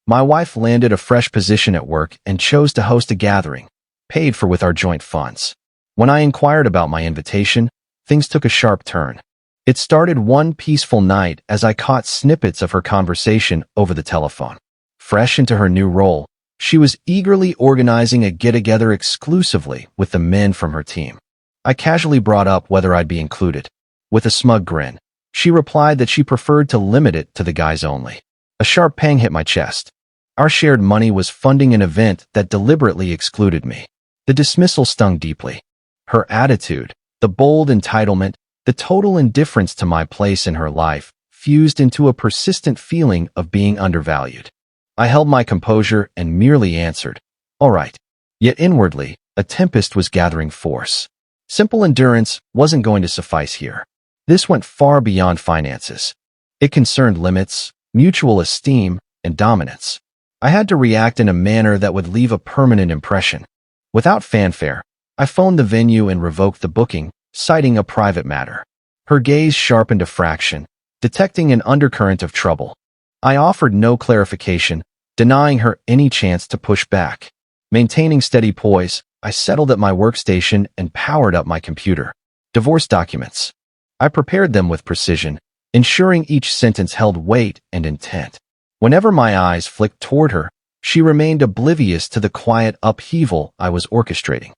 My wife landed a fresh position at work and chose to host a gathering, paid for with our joint funds. When I inquired about my invitation, things took a sharp turn. It started one peaceful night as I caught snippets of her conversation over the telephone. Fresh into her new role, she was eagerly organizing a get-together exclusively with the men from her team. I casually brought up whether I'd be included. With a smug grin, she replied that she preferred to limit it to the guys only. A sharp pang hit my chest. Our shared money was funding an event that deliberately excluded me. The dismissal stung deeply. Her attitude, the bold entitlement, the total indifference to my place in her life, fused into a persistent feeling of being undervalued. I held my composure and merely answered, "All right." Yet inwardly, a tempest was gathering force. Simple endurance wasn't going to suffice here. This went far beyond finances. It concerned limits, mutual esteem, and dominance. I had to react in a manner that would leave a permanent impression. Without fanfare, I phoned the venue and revoked the booking, citing a private matter. Her gaze sharpened a fraction, detecting an undercurrent of trouble. I offered no clarification, denying her any chance to push back. Maintaining steady poise, I settled at my workstation and powered up my computer. Divorce documents. I prepared them with precision, ensuring each sentence held weight and intent. Whenever my eyes flicked toward her, she remained oblivious to the quiet upheaval I was orchestrating.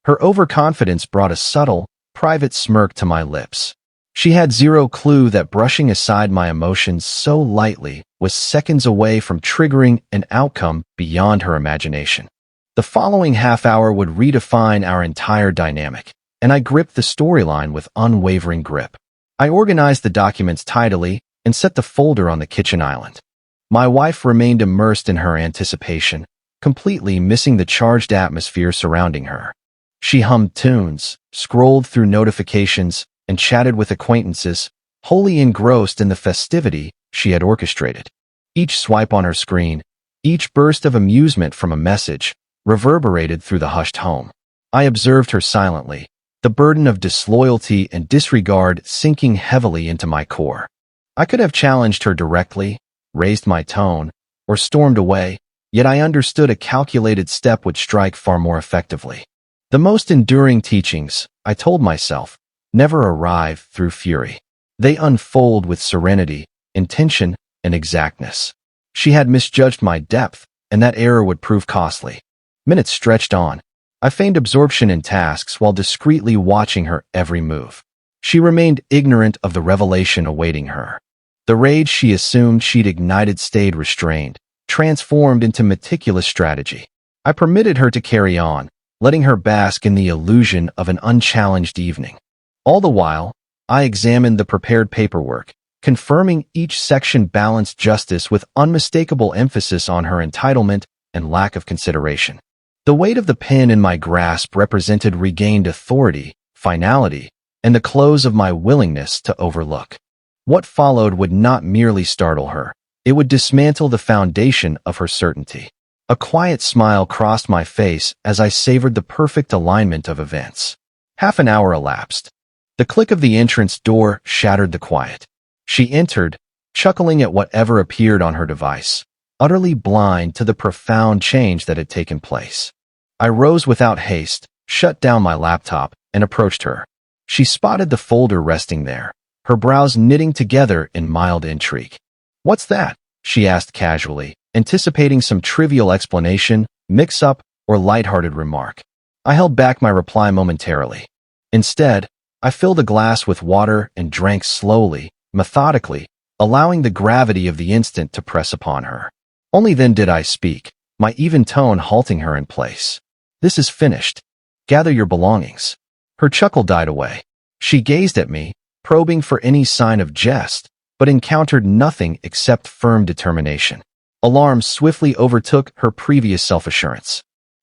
Her overconfidence brought a subtle, private smirk to my lips. She had zero clue that brushing aside my emotions so lightly was seconds away from triggering an outcome beyond her imagination. The following half hour would redefine our entire dynamic, and I gripped the storyline with unwavering grip. I organized the documents tidily and set the folder on the kitchen island. My wife remained immersed in her anticipation, completely missing the charged atmosphere surrounding her. She hummed tunes, scrolled through notifications, and chatted with acquaintances, wholly engrossed in the festivity she had orchestrated. Each swipe on her screen, each burst of amusement from a message, reverberated through the hushed home. I observed her silently, the burden of disloyalty and disregard sinking heavily into my core. I could have challenged her directly, raised my tone, or stormed away, yet I understood a calculated step would strike far more effectively. The most enduring teachings, I told myself, never arrive through fury. They unfold with serenity, intention, and exactness. She had misjudged my depth, and that error would prove costly. Minutes stretched on. I feigned absorption in tasks while discreetly watching her every move. She remained ignorant of the revelation awaiting her. The rage she assumed she'd ignited stayed restrained, transformed into meticulous strategy. I permitted her to carry on, letting her bask in the illusion of an unchallenged evening. All the while, I examined the prepared paperwork, confirming each section balanced justice with unmistakable emphasis on her entitlement and lack of consideration. The weight of the pen in my grasp represented regained authority, finality, and the close of my willingness to overlook. What followed would not merely startle her, it would dismantle the foundation of her certainty. A quiet smile crossed my face as I savored the perfect alignment of events. Half an hour elapsed. The click of the entrance door shattered the quiet. She entered, chuckling at whatever appeared on her device, utterly blind to the profound change that had taken place. I rose without haste, shut down my laptop, and approached her. She spotted the folder resting there, her brows knitting together in mild intrigue. "What's that?" she asked casually, anticipating some trivial explanation, mix-up, or lighthearted remark. I held back my reply momentarily. Instead, I filled a glass with water and drank slowly, methodically, allowing the gravity of the instant to press upon her. Only then did I speak, my even tone halting her in place. "This is finished. Gather your belongings." Her chuckle died away. She gazed at me, probing for any sign of jest, but encountered nothing except firm determination. Alarm swiftly overtook her previous self-assurance.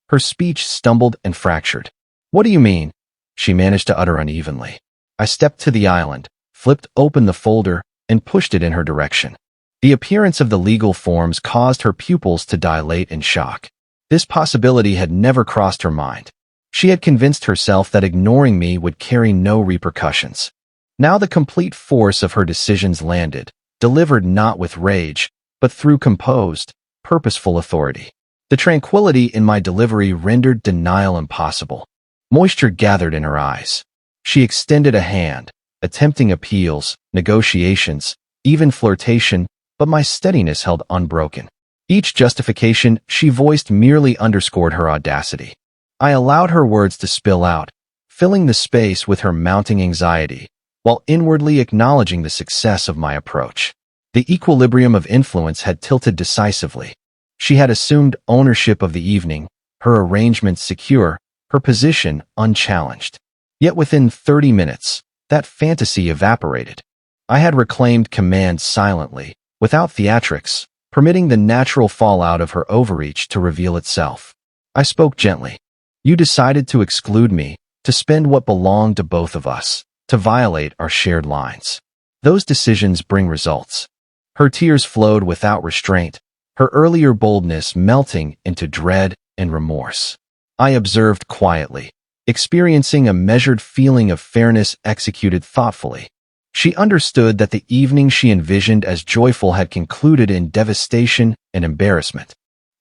Her speech stumbled and fractured. "What do you mean?" she managed to utter unevenly. I stepped to the island, flipped open the folder, and pushed it in her direction. The appearance of the legal forms caused her pupils to dilate in shock. This possibility had never crossed her mind. She had convinced herself that ignoring me would carry no repercussions. Now the complete force of her decisions landed, delivered not with rage, but through composed, purposeful authority. The tranquility in my delivery rendered denial impossible. Moisture gathered in her eyes. She extended a hand, attempting appeals, negotiations, even flirtation, but my steadiness held unbroken. Each justification she voiced merely underscored her audacity. I allowed her words to spill out, filling the space with her mounting anxiety, while inwardly acknowledging the success of my approach. The equilibrium of influence had tilted decisively. She had assumed ownership of the evening, her arrangements secure, her position unchallenged. Yet within 30 minutes, that fantasy evaporated. I had reclaimed command silently, without theatrics, permitting the natural fallout of her overreach to reveal itself. I spoke gently. You decided to exclude me, to spend what belonged to both of us, to violate our shared lines. Those decisions bring results. Her tears flowed without restraint, her earlier boldness melting into dread and remorse. I observed quietly, experiencing a measured feeling of fairness executed thoughtfully. She understood that the evening she envisioned as joyful had concluded in devastation and embarrassment.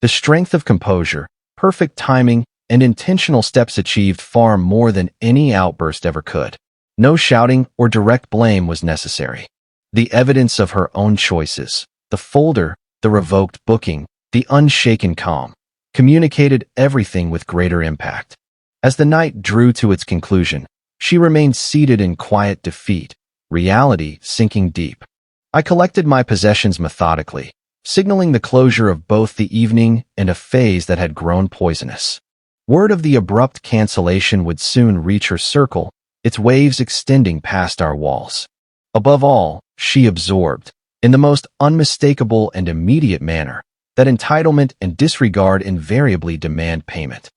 The strength of composure, perfect timing, and intentional steps achieved far more than any outburst ever could. No shouting or direct blame was necessary. The evidence of her own choices, the folder, the revoked booking, the unshaken calm, communicated everything with greater impact. As the night drew to its conclusion, she remained seated in quiet defeat, reality sinking deep. I collected my possessions methodically, signaling the closure of both the evening and a phase that had grown poisonous. Word of the abrupt cancellation would soon reach her circle, its waves extending past our walls. Above all, she absorbed, in the most unmistakable and immediate manner, that entitlement and disregard invariably demand payment.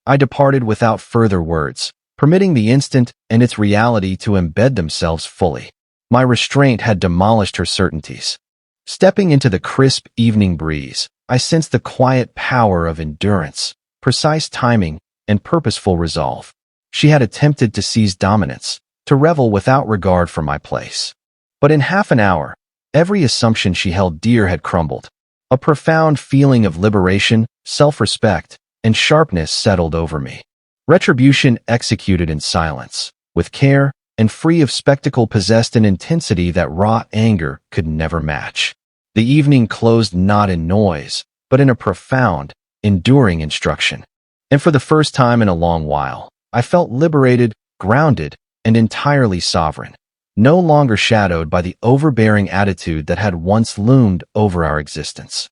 I departed without further words, permitting the instant and its reality to embed themselves fully. My restraint had demolished her certainties. Stepping into the crisp evening breeze, I sensed the quiet power of endurance, precise timing, and purposeful resolve. She had attempted to seize dominance, to revel without regard for my place. But in half an hour, every assumption she held dear had crumbled. A profound feeling of liberation, self-respect, and sharpness settled over me. Retribution executed in silence, with care, and free of spectacle possessed an intensity that raw anger could never match. The evening closed not in noise, but in a profound, enduring instruction. And for the first time in a long while, I felt liberated, grounded, and entirely sovereign, no longer shadowed by the overbearing attitude that had once loomed over our existence.